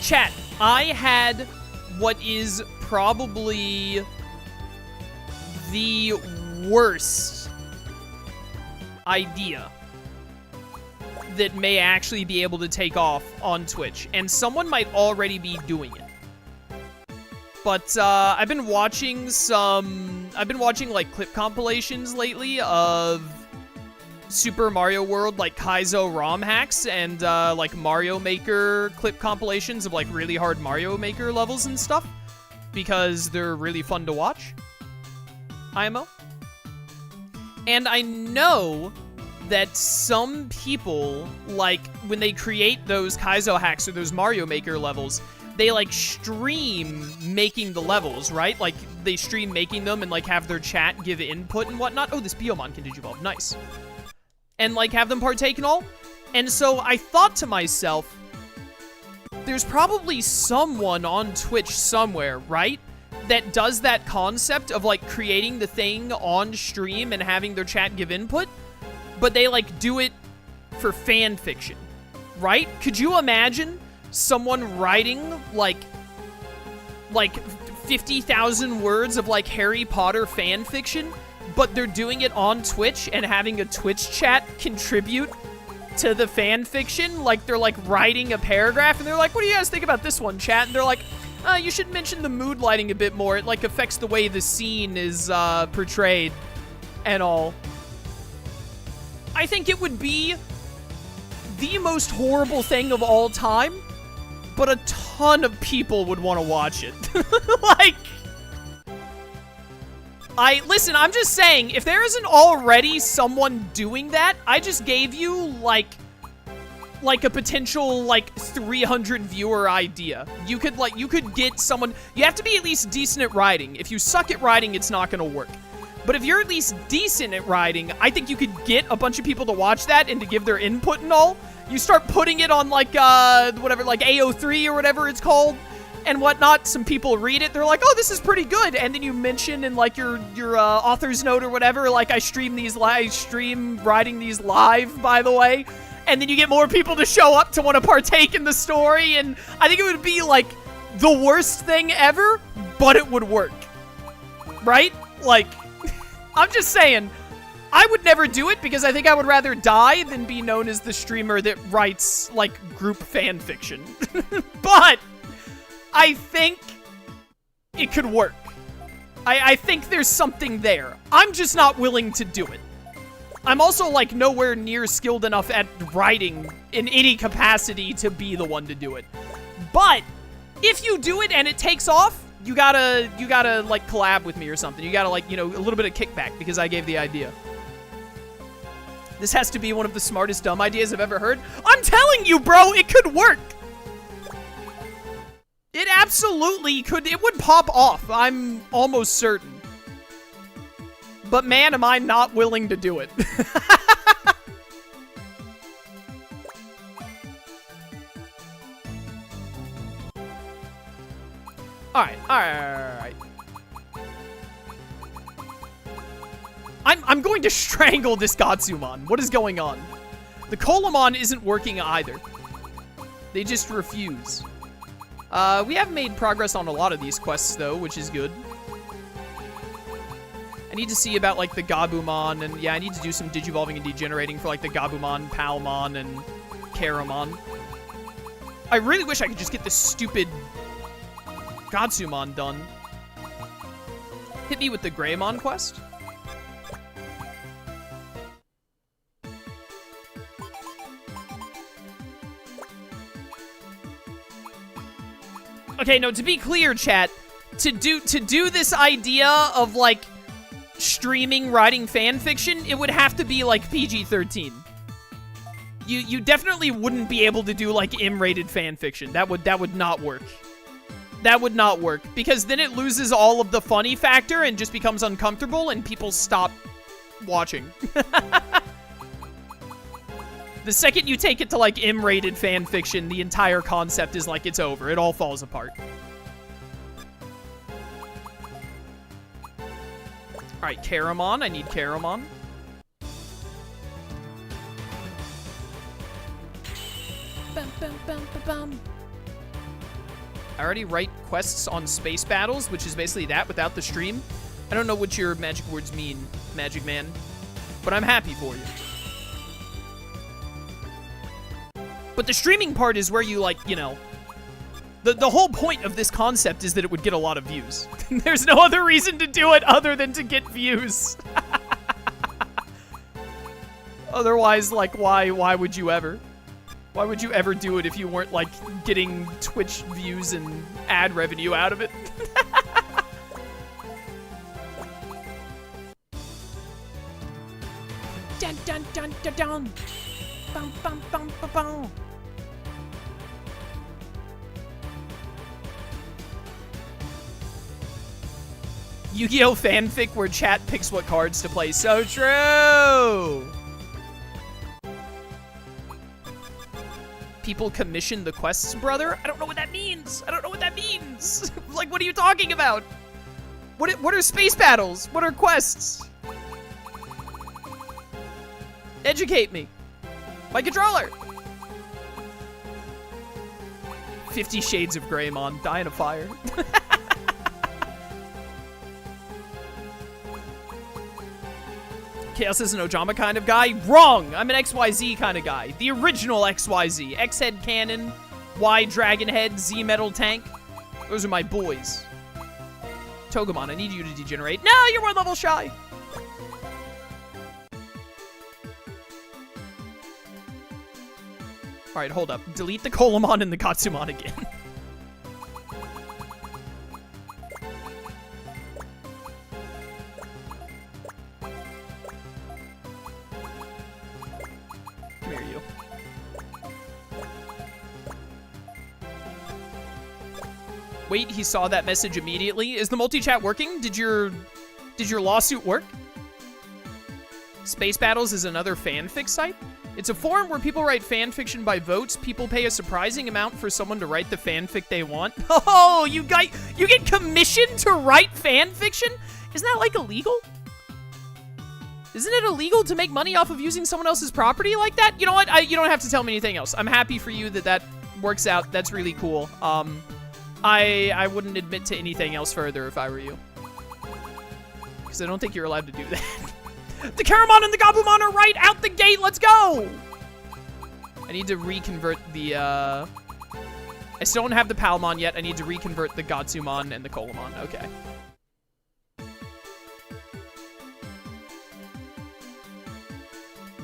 Chat, I had what is probably the worst idea that may actually be able to take off on Twitch, and someone might already be doing it. But I've been watching like clip compilations lately of Super Mario World, like Kaizo ROM hacks, and like Mario Maker clip compilations of like really hard Mario Maker levels and stuff, because they're really fun to watch. IMO. And I know that some people, like, when they create those Kaizo hacks or those Mario Maker levels, they, like, stream making the levels, right? Like, they stream making them and, like, have their chat give input and whatnot. Oh, this Biomon can digivolve. Nice. And, like, have them partake and all. And so I thought to myself, there's probably someone on Twitch somewhere, right, that does that concept of, like, creating the thing on stream and having their chat give input, but they, like, do it for fan fiction, right? Could you imagine someone writing, like 50,000 words of, like, Harry Potter fan fiction, but they're doing it on Twitch and having a Twitch chat contribute to the fan fiction? Like, they're, like, writing a paragraph, and they're like, what do you guys think about this one, chat? And they're like, you should mention the mood lighting a bit more. It, like, affects the way the scene is, portrayed and all. I think it would be the most horrible thing of all time, but a ton of people would want to watch it. Like, listen, I'm just saying, if there isn't already someone doing that, I just gave you, like a potential, like, 300 viewer idea. You could get someone, you have to be at least decent at writing. If you suck at writing, it's not gonna work. But if you're at least decent at writing, I think you could get a bunch of people to watch that and to give their input and all. You start putting it on, like, whatever, like AO3 or whatever it's called and whatnot. Some people read it. They're like, oh, this is pretty good. And then you mention in, like, your author's note or whatever, like, I stream writing these live, by the way. And then you get more people to show up to want to partake in the story. And I think it would be, like, the worst thing ever, but it would work. Right? Like, I'm just saying, I would never do it because I think I would rather die than be known as the streamer that writes, like, group fan fiction. But I think it could work. I think there's something there. I'm just not willing to do it. I'm also, like, nowhere near skilled enough at writing in any capacity to be the one to do it. But if you do it and it takes off, you gotta, like, collab with me or something. You gotta, like, you know, a little bit of kickback because I gave the idea. This has to be one of the smartest dumb ideas I've ever heard. I'm telling you, bro, it could work. It absolutely could. It would pop off. I'm almost certain. But man, am I not willing to do it. Alright. I'm going to strangle this Gatsumon. What is going on? The Colamon isn't working either. They just refuse. We have made progress on a lot of these quests, though, which is good. I need to see about, like, the Gabumon, and yeah, I need to do some digivolving and degenerating for, like, the Gabumon, Palmon, and Karamon. I really wish I could just get this stupid Gatsumon done. Hit me with the Greymon quest. Okay, no, to be clear, chat, to do this idea of, like, streaming writing fan fiction, it would have to be, like, PG-13. You definitely wouldn't be able to do, like, M-rated fan fiction. That would not work. That would not work, because then it loses all of the funny factor and just becomes uncomfortable and people stop watching. The second you take it to, like, M-rated fan fiction, the entire concept is like it's over. It all falls apart. Alright, Karamon. I need Karamon. Bum, bum, bum, bum, bum. I already write quests on space battles, which is basically that without the stream. I don't know what your magic words mean, Magic Man, but I'm happy for you. But the streaming part is where you, like, you know, the whole point of this concept is that it would get a lot of views. There's no other reason to do it other than to get views. Otherwise, like, why would you ever? Why would you ever do it if you weren't, like, getting Twitch views and ad revenue out of it? Dun dun dun dun dun. Bum bum bum bum bum. Yu-Gi-Oh! Fanfic where chat picks what cards to play. So true! People commission the quests, brother? I don't know what that means. I don't know what that means. Like, what are you talking about? What are space battles? What are quests? Educate me. My controller. 50 Shades of Greymon. Dying of fire. Chaos is an Ojama kind of guy? Wrong! I'm an XYZ kind of guy. The original XYZ. X-Head Cannon, Y Dragon Head, Z Metal Tank. Those are my boys. Togemon, I need you to degenerate. No, you're 1 level shy! Alright, hold up. Delete the Colamon and the Gatsumon again. Wait, he saw that message immediately. Is the multi-chat working? Did your lawsuit work? Space Battles is another fanfic site. It's a forum where people write fanfiction by votes. People pay a surprising amount for someone to write the fanfic they want. Oh, you get commissioned to write fanfiction? Isn't that, like, illegal? Isn't it illegal to make money off of using someone else's property like that? You know what? You don't have to tell me anything else. I'm happy for you that works out. That's really cool. I wouldn't admit to anything else further if I were you. Because I don't think you're allowed to do that. The Karamon and the Gabumon are right out the gate. Let's go! I need to reconvert the, I still don't have the Palmon yet. I need to reconvert the Gatsumon and the Colamon. Okay.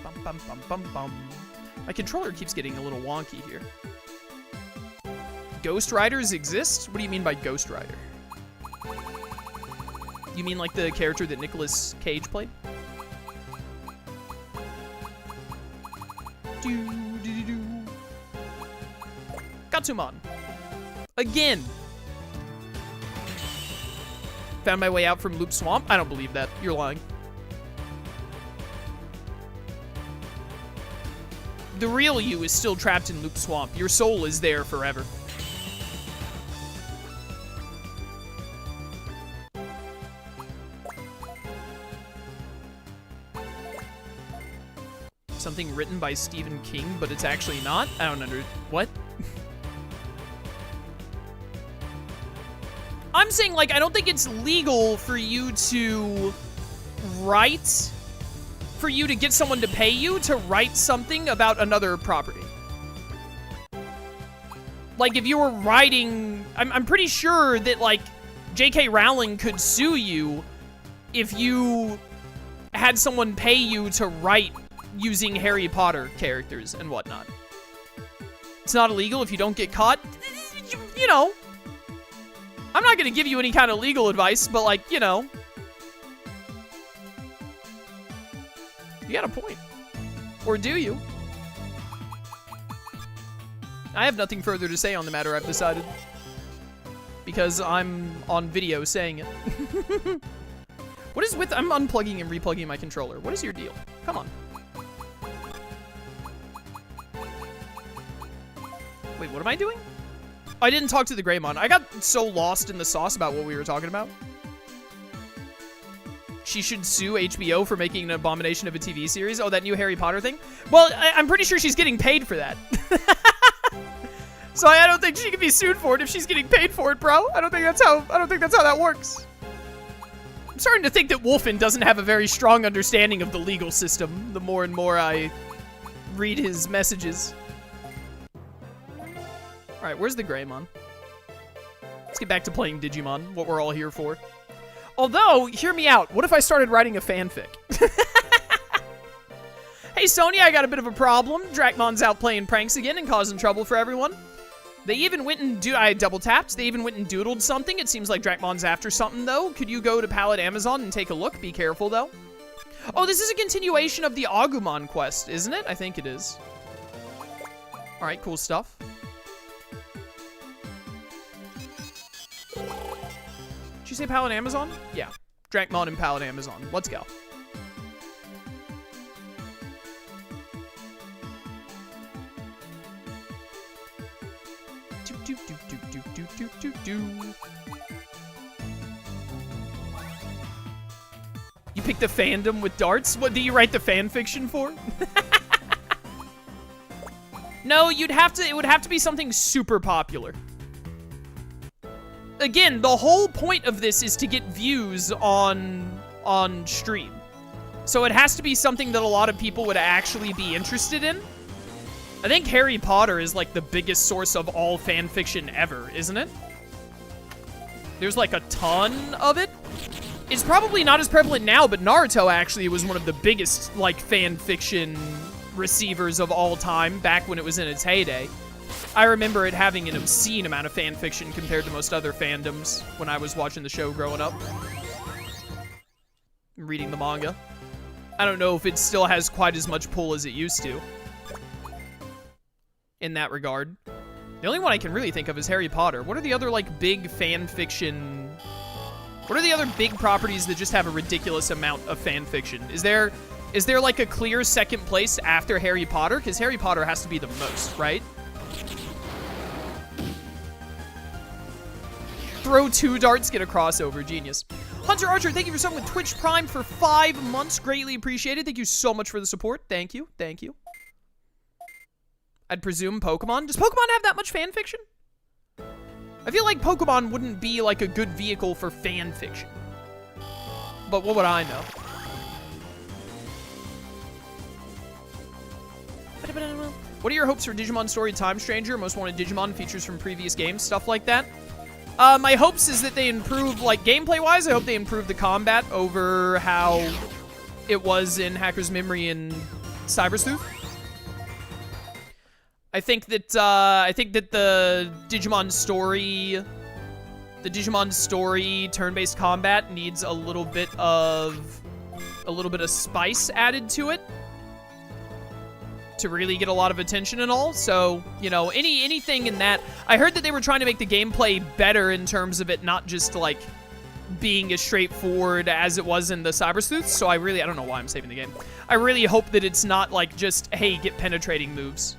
Bum, bum, bum, bum, bum. My controller keeps getting a little wonky here. Ghost Riders exist? What do you mean by Ghost Rider? You mean like the character that Nicolas Cage played? Gatsumon. Again. Found my way out from Loop Swamp? I don't believe that. You're lying. The real you is still trapped in Loop Swamp. Your soul is there forever. Something written by Stephen King, but it's actually not? I don't what? I'm saying, like, I don't think it's legal for you to write, for you to get someone to pay you to write something about another property. Like, if you were writing, I'm pretty sure that, like, J.K. Rowling could sue you if you had someone pay you to write using Harry Potter characters and whatnot. It's not illegal if you don't get caught. You know. I'm not going to give you any kind of legal advice, but, like, you know. You got a point. Or do you? I have nothing further to say on the matter, I've decided. Because I'm on video saying it. What is with... I'm unplugging and replugging my controller. What is your deal? Come on. Wait, what am I doing? I didn't talk to the Greymon. I got so lost in the sauce about what we were talking about. She should sue HBO for making an abomination of a TV series. Oh, that new Harry Potter thing? Well, I'm pretty sure she's getting paid for that. So I don't think she can be sued for it if she's getting paid for it, bro. I don't think that's how that works. I'm starting to think that Wolfen doesn't have a very strong understanding of the legal system the more and more I read his messages. Alright, where's the Greymon? Let's get back to playing Digimon, what we're all here for. Although, hear me out, what if I started writing a fanfic? Hey Sonya, I got a bit of a problem. Dracmon's out playing pranks again and causing trouble for everyone. They even went and I double tapped. They even went and doodled something. It seems like Dracmon's after something though. Could you go to Palette Amazon and take a look? Be careful though. Oh, this is a continuation of the Agumon quest, isn't it? I think it is. All right, cool stuff. Did you say Palette Amazon? Yeah, Dracmon and Palette Amazon. Let's go. You picked the fandom with darts? What do you write the fanfiction for? No, it would have to be something super popular. Again, the whole point of this is to get views on stream. So it has to be something that a lot of people would actually be interested in. I think Harry Potter is like the biggest source of all fanfiction ever, isn't it? There's like a ton of it. It's probably not as prevalent now, but Naruto actually was one of the biggest like fanfiction receivers of all time back when it was in its heyday. I remember it having an obscene amount of fanfiction compared to most other fandoms when I was watching the show growing up. Reading the manga. I don't know if it still has quite as much pull as it used to. In that regard. The only one I can really think of is Harry Potter. What are the other, like, big fan fiction... What are the other big properties that just have a ridiculous amount of fan fiction? Is there, like, a clear second place after Harry Potter? Because Harry Potter has to be the most, right? Throw 2 darts, get a crossover. Genius. Hunter Archer, thank you for subbing with Twitch Prime for 5 months. Greatly appreciated. Thank you so much for the support. Thank you. Thank you. I'd presume Pokemon. Does Pokemon have that much fan fiction? I feel like Pokemon wouldn't be like a good vehicle for fan fiction. But what would I know? What are your hopes for Digimon Story Time Stranger? Most wanted Digimon, features from previous games, stuff like that. My hopes is that they improve, like, gameplay-wise, I hope they improve the combat over how it was in Hacker's Memory and Cybersleuth. I think that the Digimon Story turn-based combat needs a little bit of spice added to it to really get a lot of attention and all. So, you know, anything in that. I heard that they were trying to make the gameplay better in terms of it not just like being as straightforward as it was in the Cybersleuths. So I don't know why I'm saving the game. I really hope that it's not like just, hey, get penetrating moves.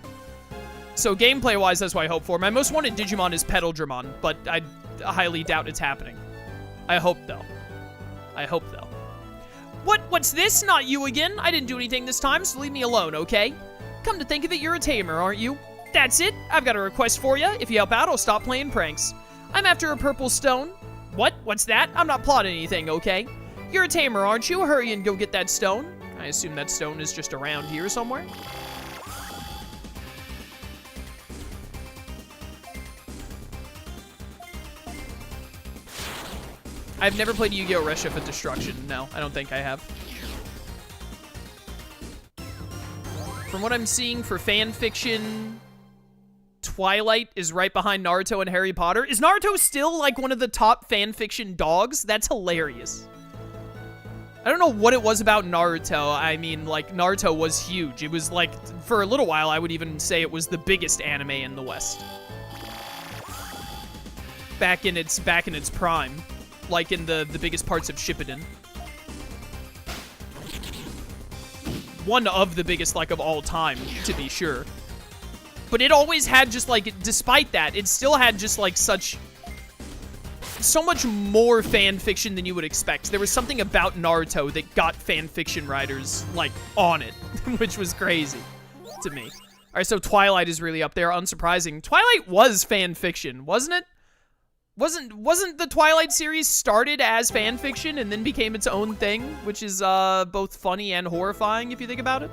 So gameplay-wise, that's what I hope for. My most wanted Digimon is Petal-Dramon, but I highly doubt it's happening. I hope, though. I hope, though. What's this? Not you again? I didn't do anything this time, so leave me alone, okay? Come to think of it, you're a tamer, aren't you? That's it. I've got a request for you. If you help out, I'll stop playing pranks. I'm after a purple stone. What? What's that? I'm not plotting anything, okay? You're a tamer, aren't you? Hurry and go get that stone. I assume that stone is just around here somewhere. I've never played Yu-Gi-Oh! Reshift of Destruction. No, I don't think I have. From what I'm seeing for fanfiction, Twilight is right behind Naruto and Harry Potter. Is Naruto still, like, one of the top fanfiction dogs? That's hilarious. I don't know what it was about Naruto. I mean, like, Naruto was huge. It was, like, for a little while, I would even say it was the biggest anime in the West. Back in its prime. Like in the biggest parts of Shippuden. One of the biggest, like, of all time, to be sure. But it always had just, like, despite that, it still had just, like, so much more fan fiction than you would expect. There was something about Naruto that got fan fiction writers, like, on it, which was crazy to me. right, so Twilight is really up there. Unsurprising. Twilight was fan fiction, wasn't it? Wasn't the Twilight series started as fan fiction and then became its own thing, which is both funny and horrifying if you think about it?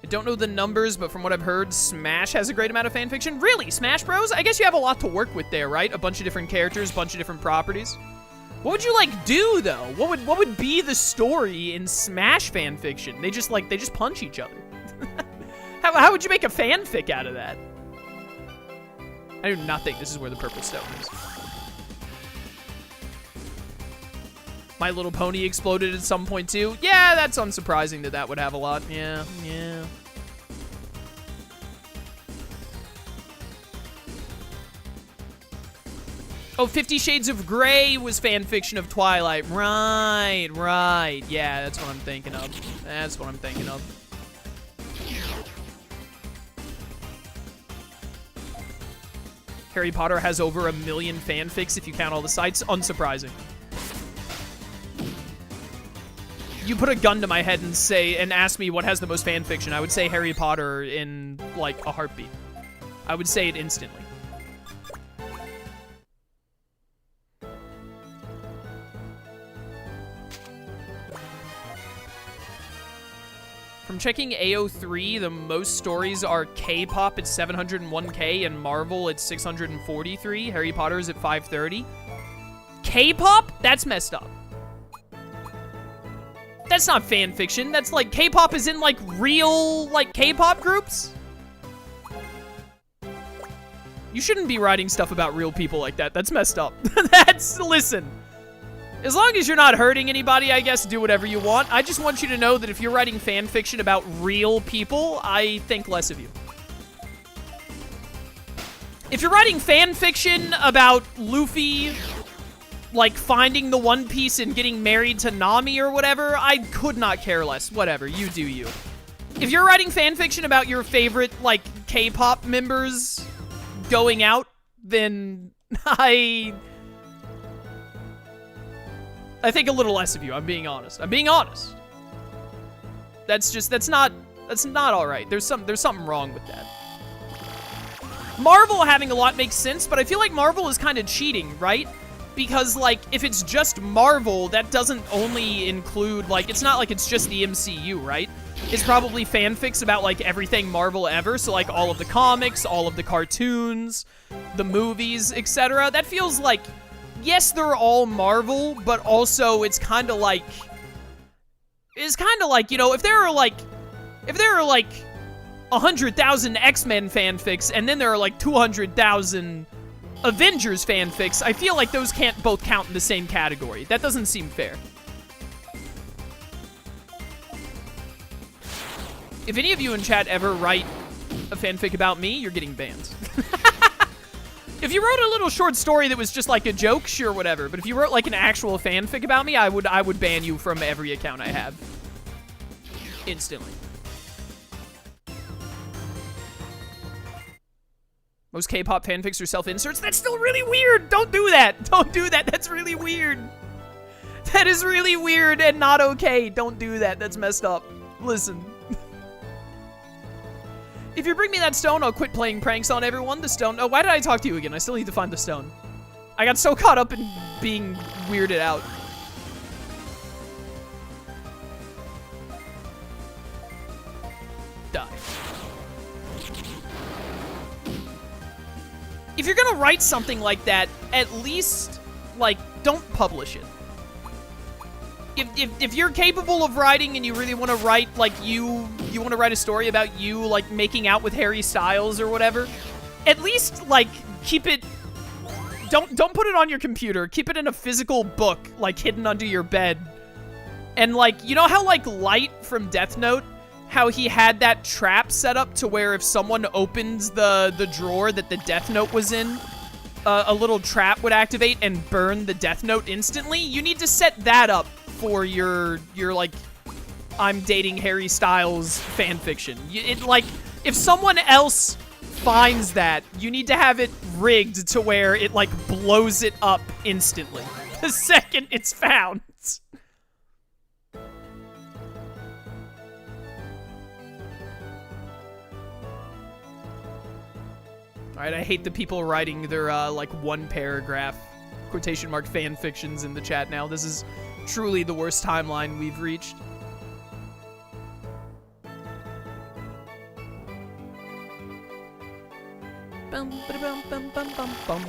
I don't know the numbers, but from what I've heard, Smash has a great amount of fan fiction. Really? Smash Bros? I guess you have a lot to work with there, right? A bunch of different characters, a bunch of different properties. What would you, like, do, though? What would be the story in Smash fan fiction? They just punch each other. How would you make a fanfic out of that? I do not think this is where the purple stone is. My Little Pony exploded at some point, too. Yeah, that's unsurprising that that would have a lot. Yeah. Oh, 50 Shades of Grey was fanfiction of Twilight. Right. Yeah, that's what I'm thinking of. Harry Potter has over 1 million fanfics if you count all the sites. Unsurprising. You put a gun to my head and ask me what has the most fanfiction, I would say Harry Potter in, like, a heartbeat. I would say it instantly. From checking AO3, the most stories are K-pop at 701K and Marvel at 643. Harry Potter is at 530. K-pop? That's messed up. That's not fan fiction. That's like K-pop is in like real like K-pop groups. You shouldn't be writing stuff about real people like that. That's messed up. Listen. As long as you're not hurting anybody, I guess do whatever you want. I just want you to know that if you're writing fan fiction about real people, I think less of you. If you're writing fan fiction about Luffy, like, finding the One Piece and getting married to Nami or whatever, I could not care less. Whatever, you do you. If you're writing fan fiction about your favorite, like, K-pop members going out, then I think a little less of you. I'm being honest. That's not all right. There's something wrong with that. Marvel having a lot makes sense, but I feel like Marvel is kind of cheating, right? Because, like, if it's just Marvel, that doesn't only include, like, it's not like it's just the MCU, right? It's probably fanfics about, like, everything Marvel ever, so, like, all of the comics, all of the cartoons, the movies, etc. That feels like, yes, they're all Marvel, but also it's kind of like, you know, if there are like 100,000 X-Men fanfics, and then there are like 200,000 Avengers fanfics, I feel like those can't both count in the same category. That doesn't seem fair. If any of you in chat ever write a fanfic about me, you're getting banned. If you wrote a little short story that was just like a joke, sure, whatever. But if you wrote like an actual fanfic about me, I would ban you from every account I have. Instantly. Most K-pop fanfics are self-inserts? That's still really weird! Don't do that! Don't do that! That's really weird! That is really weird and not okay. Don't do that. That's messed up. Listen. If you bring me that stone, I'll quit playing pranks on everyone. The stone... Oh, why did I talk to you again? I still need to find the stone. I got so caught up in being weirded out. Die. If you're gonna write something like that, at least, like, don't publish it. If you're capable of writing and you really want to write, like, you want to write a story about you, like, making out with Harry Styles or whatever, at least, like, keep it... Don't put it on your computer. Keep it in a physical book, like, hidden under your bed. And, like, you know how, like, Light from Death Note, how he had that trap set up to where if someone opens the drawer that the Death Note was in, a little trap would activate and burn the Death Note instantly? You need to set that up for your like, I'm dating Harry Styles fanfiction. Like, if someone else finds that, you need to have it rigged to where it, like, blows it up instantly the second it's found. All right, I hate the people writing their, like, one paragraph, quotation mark, fan fictions in the chat now. This is truly the worst timeline we've reached. Bum, ba-da-bum, bum, bum, bum, bum.